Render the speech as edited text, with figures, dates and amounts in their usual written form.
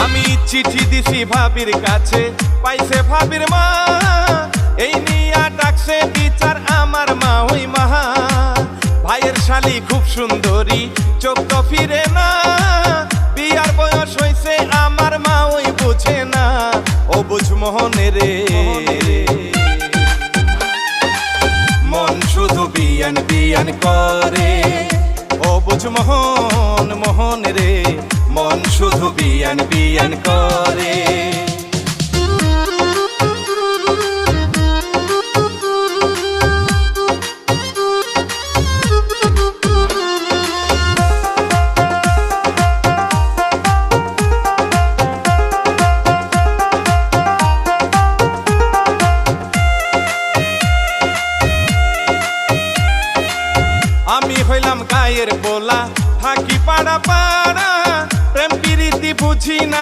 আমি চিঠি দিছি ভাবির কাছে, পাইছে ভাবির মা, এই নিয়া ডাকছে বিচার আমার মা ওই মাহা। ভাইয়ের শালি খুব সুন্দরী, চোখ তো ফিরে না, বিয়ার বয়স হইছে আমার মা ওই বুঝে না, ও বুঝ মোহনে রে। মন শুধু বিয়ান বিয়ান করে, ও বুঝ মোহন মোহন রে, মন শুধু বিয়ান বিয়ান করে। আমি হইলাম গায়ের পোলা, থাকি পাড়া পাড়া, প্রেম প্রীতি বুঝি না।